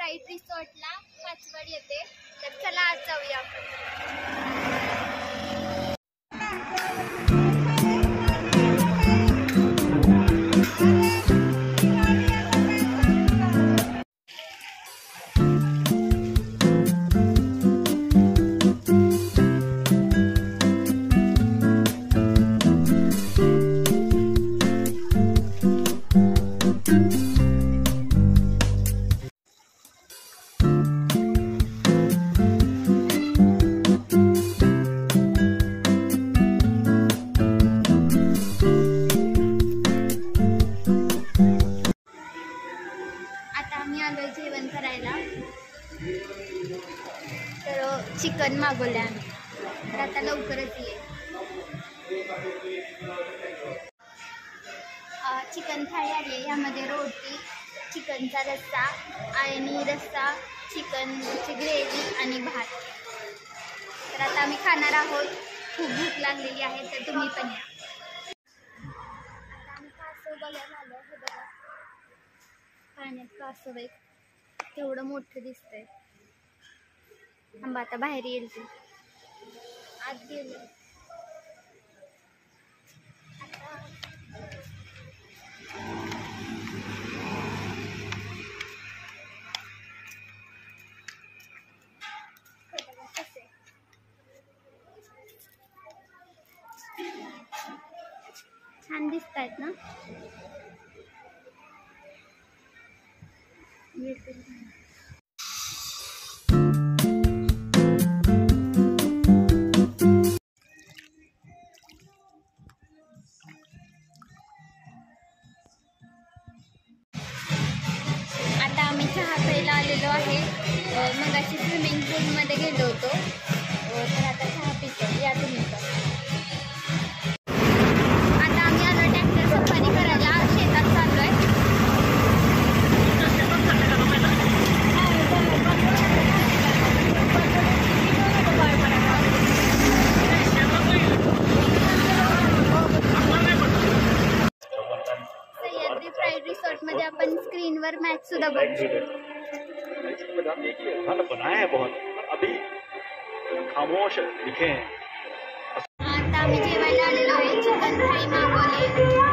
Pride रिसॉर्टला Pachwad येते, तर चला आज जाऊया आपण. जेवण करायला तर चिकन मागवले आम्ही, तर आता लवकरच येईल. चिकन थाळी आली आहे, यामध्ये रोटी, चिकनचा रस्सा, आळणी रस्सा, चिकनची ग्रेव्ही आणि भात. तर आता आम्ही खाणार आहोत. खूप भूक लागलेली आहे, तर तुम्ही पण या. आता आम्ही कासव बघायला आलो. हे बघा, पाण्यात कासव एक तेवढं मोठं दिसतंय. आंबा आता बाहेर येईल, ते आत गेलं. छान दिसत आहेत ना. आता आम्ही चहा प्यायला आलेलो आहे. मगाशी स्विमिंग पूलमध्ये गेलो होतो, तर आता चहा पितो. या तुम्ही पण. आता आम्ही आलो ट्रॅक्टर सफारी करायला. शेतात चाललो आहे. सह्याद्री प्राईड रिसॉर्ट मध्ये आपण स्क्रीनवर मॅच सुद्धा बघू शकतो. बनाया है बहुत, अभी खामोश लिखे हैं. आता आम्ही जेवायला आलेलो आहे. चिकन थाळी मागवली.